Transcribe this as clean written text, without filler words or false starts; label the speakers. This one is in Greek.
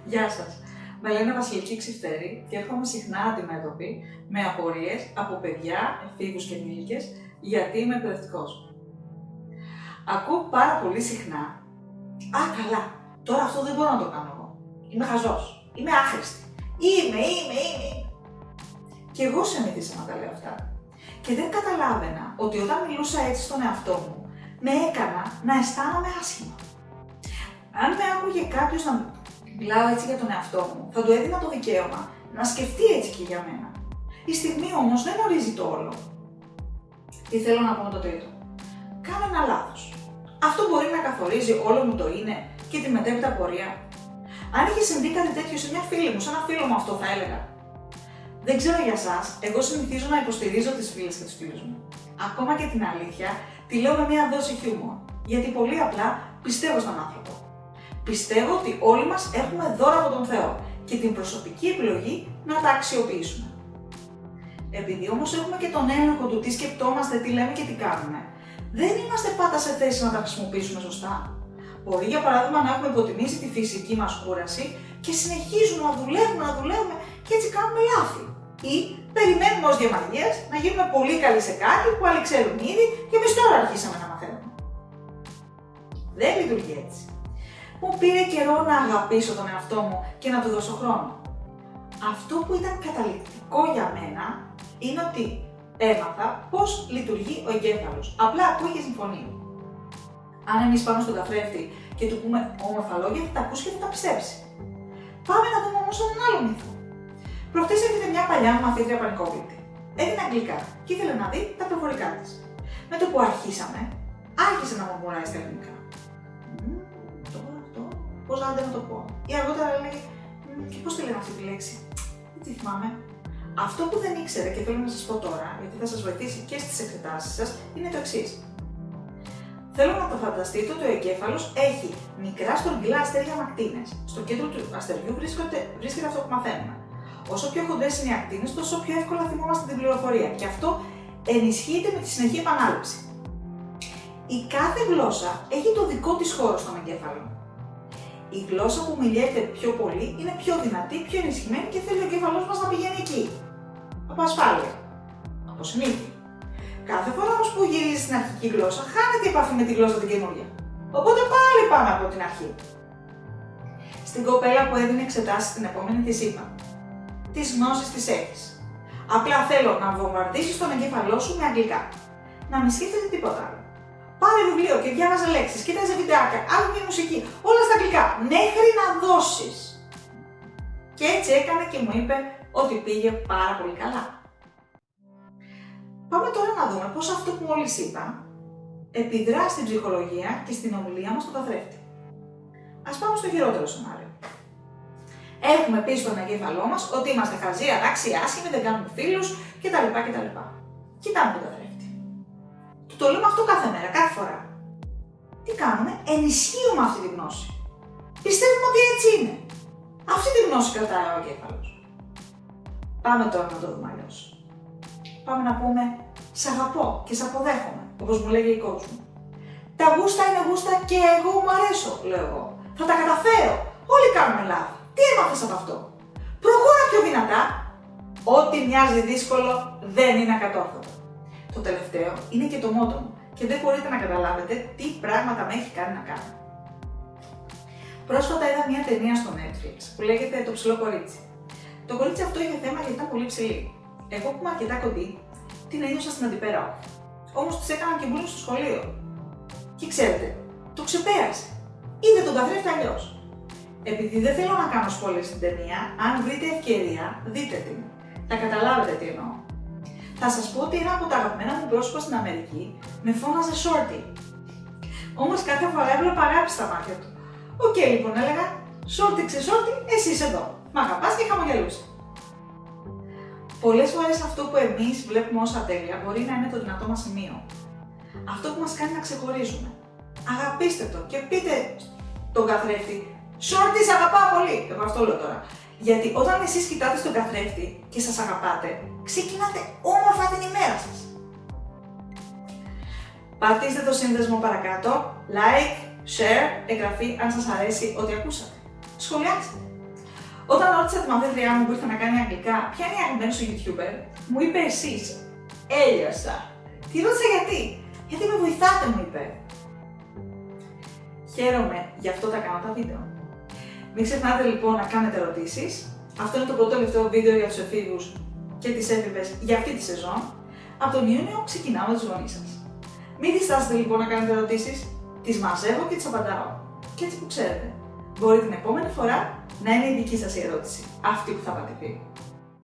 Speaker 1: Γεια σας. Με λένε Βασιλική Ξυφτέρη και έρχομαι συχνά αντιμέτωπη με απορίες από παιδιά, εφήβους και ενήλικες γιατί είμαι εκπαιδευτικός. Ακούω πάρα πολύ συχνά «Α, καλά, τώρα αυτό δεν μπορώ να το κάνω εγώ. Είμαι χαζός, είμαι άχρηστη, είμαι». Και εγώ συνήθισα να τα λέω αυτά. Και δεν καταλάβαινα ότι όταν μιλούσα έτσι στον εαυτό μου, με έκανα να αισθάνομαι άσχημα. Αν με άκουγε κάποιος να μιλάω έτσι για τον εαυτό μου, θα του έδινα το δικαίωμα να σκεφτεί έτσι και για μένα. Η στιγμή όμως δεν ορίζει το όλο. Τι θέλω να πω με το τρίτο. Κάνω ένα λάθος. Αυτό μπορεί να καθορίζει όλο μου το είναι και τη μετέπειτα πορεία. Αν είχε συμβεί κάτι τέτοιο σε μια φίλη μου, σε ένα φίλο μου, αυτό θα έλεγα. Δεν ξέρω για εσάς, εγώ συνηθίζω να υποστηρίζω τις φίλες και τους φίλους μου. Ακόμα και την αλήθεια τη λέω με μια δόση χιούμορ, γιατί πολύ απλά πιστεύω στον άνθρωπο. Πιστεύω ότι όλοι μας έχουμε δώρο από τον Θεό και την προσωπική επιλογή να τα αξιοποιήσουμε. Επειδή όμως έχουμε και τον έλεγχο του τι σκεπτόμαστε, τι λέμε και τι κάνουμε, δεν είμαστε πάντα σε θέση να τα χρησιμοποιήσουμε σωστά. Μπορεί για παράδειγμα να έχουμε υποτιμήσει τη φυσική μας κούραση και συνεχίζουμε να δουλεύουμε και έτσι κάνουμε λάθη. Ή περιμένουμε ως διαμαγείας να γίνουμε πολύ καλοί σε κάτι που άλλοι ξέρουν ήδη και εμείς τώρα αρχίσαμε να μαθαίνουμε. Δεν λειτουργεί έτσι. Μου πήρε καιρό να αγαπήσω τον εαυτό μου και να του δώσω χρόνο. Αυτό που ήταν καταληκτικό για μένα είναι ότι έμαθα πώς λειτουργεί ο εγκέφαλος. Απλά ακούει και συμφωνεί. Αν εμείς πάμε στον καθρέφτη και του πούμε όμορφα λόγια, θα τα ακούσει και θα τα πιστέψει. Πάμε να δούμε όμως έναν άλλο μύθο. Προχτές έρχεται μια παλιά μου μαθήτρια πανικόβλητη. Έδινε αγγλικά και ήθελε να δει τα προφορικά της. Με το που αρχίσαμε, άρχισε να μουρμουράει στα ελληνικά. Τώρα αυτό, πώς να το πω. Ή αργότερα έλεγε, και πώς τη λένε αυτή τη λέξη. Δεν τη θυμάμαι. Αυτό που δεν ήξερε και θέλω να σας πω τώρα, γιατί θα σας βοηθήσει και στις εξετάσεις σας, είναι το εξής. Θέλω να το φανταστείτε ότι ο εγκέφαλος έχει μικρά στρογγυλά αστέρια με ακτίνες. Στο κέντρο του αστεριού βρίσκεται αυτό που μαθαίνουμε. Όσο πιο χοντρές είναι οι ακτίνες, τόσο πιο εύκολα θυμόμαστε την πληροφορία. Και αυτό ενισχύεται με τη συνεχή επανάληψη. Η κάθε γλώσσα έχει το δικό της χώρο στον εγκέφαλο. Η γλώσσα που μιλιέται πιο πολύ είναι πιο δυνατή, πιο ενισχυμένη και θέλει ο εγκέφαλός μας να πηγαίνει εκεί. Από ασφάλεια. Από συνήθεια. Κάθε φορά όμως που γυρίζει στην αρχική γλώσσα, χάνεται η επαφή με τη γλώσσα την καινούργια. Οπότε πάλι πάμε από την αρχή. Στην κοπέλα που έδινε εξετάσεις την επόμενη της είπα: τις γνώσεις τις έχεις. Απλά θέλω να βομβαρδίσεις τον εγκέφαλό σου με αγγλικά. Να μην σκέφτεται τίποτα άλλο. Πάρε βιβλίο και διάβαζε λέξεις, κοίταζε βιντεάκια, άκουγε μουσική, όλα στα αγγλικά, μέχρι να δώσεις. Και έτσι έκανε και μου είπε ότι πήγε πάρα πολύ καλά. Πάμε τώρα να δούμε πώς αυτό που μόλις είπα επιδρά στην ψυχολογία και στην ομιλία μας στον καθρέφτη. Ας πάμε στο χειρότερο σενάριο. Έχουμε πει στον εγκέφαλό μας ότι είμαστε χαζοί, ανάξιοι, άσχημοι, δεν κάνουμε φίλους κτλ. Κοιτάμε τον καθρέφτη. Του το λέμε αυτό κάθε μέρα, κάθε φορά. Τι κάνουμε, ενισχύουμε αυτή τη γνώση. Πιστεύουμε ότι έτσι είναι. Αυτή τη γνώση κρατάει ο εγκέφαλος. Πάμε τώρα να το δούμε αλλιώς. Πάμε να πούμε «Σ' αγαπώ και σ' αποδέχομαι», όπως μου λέγει η coach μου. Τα γούστα είναι γούστα και εγώ μου αρέσω, λέω εγώ. Θα τα καταφέρω. Όλοι κάνουμε λάθη. Τι έμαθες από αυτό? Προχώρα πιο δυνατά. Ό,τι μοιάζει δύσκολο δεν είναι ακατόρθωτο. Το τελευταίο είναι και το μότο μου και δεν μπορείτε να καταλάβετε τι πράγματα με έχει κάνει να κάνω. Πρόσφατα είδα μια ταινία στο Netflix που λέγεται «Το ψηλό κορίτσι». Το κορίτσι αυτό είχε θέμα γιατί ήταν πολύ ψηλή. Εγώ που είμαι αρκετά κοντή, την ένιωσα στην αντιπέρα. Όμως της έκαναν και bullying στο σχολείο. Και ξέρετε, το ξεπέρασε. Είδε τον καθρέφτη αλλιώς. Επειδή δεν θέλω να κάνω spoilers στην ταινία, αν βρείτε ευκαιρία, δείτε την. Θα καταλάβετε τι εννοώ. Θα σας πω ότι ένα από τα αγαπημένα μου πρόσωπα στην Αμερική με φώναζε Shorty. Όμως κάθε φορά έβλεπα αγάπη στα μάτια του. Οκ, λοιπόν, έλεγα Shorty, Shorty, εσύ είσαι εδώ. Μ' αγαπάς και χαμογελούσε. Πολλές φορές αυτό που εμείς βλέπουμε ως ατέλεια μπορεί να είναι το δυνατό μας σημείο. Αυτό που μας κάνει να ξεχωρίζουμε. Αγαπήστε το και πείτε τον καθρέφτη «Shorty, σ' αγαπάω πολύ». Εγώ αυτό λέω τώρα. Γιατί όταν εσείς κοιτάτε στον καθρέφτη και σας αγαπάτε, ξεκινάτε όμορφα την ημέρα σας. Πατήστε το σύνδεσμο παρακάτω, like, share, εγγραφή αν σας αρέσει ό,τι ακούσατε. Σχολιάστε. Όταν ρώτησα τη μαθήτριά μου που ήρθε να κάνει αγγλικά ποια είναι η αγαπημένη σου YouTuber, μου είπε εσείς. Έλειωσα. Τη ρώτησα γιατί με βοηθάτε, μου είπε. Χαίρομαι, γι' αυτό τα κάνω τα βίντεο. Μην ξεχνάτε λοιπόν να κάνετε ερωτήσεις. Αυτό είναι το πρώτο τελευταίο βίντεο για τους εφήβους και τις έφηβες για αυτή τη σεζόν. Από τον Ιούνιο ξεκινάω με τους γονείς σας. Μην διστάσετε λοιπόν να κάνετε ερωτήσεις, τις μαζεύω και τις απαντάω. Και έτσι που ξέρετε, μπορεί την επόμενη φορά να είναι η δική σας η ερώτηση, αυτή που θα πατηθεί.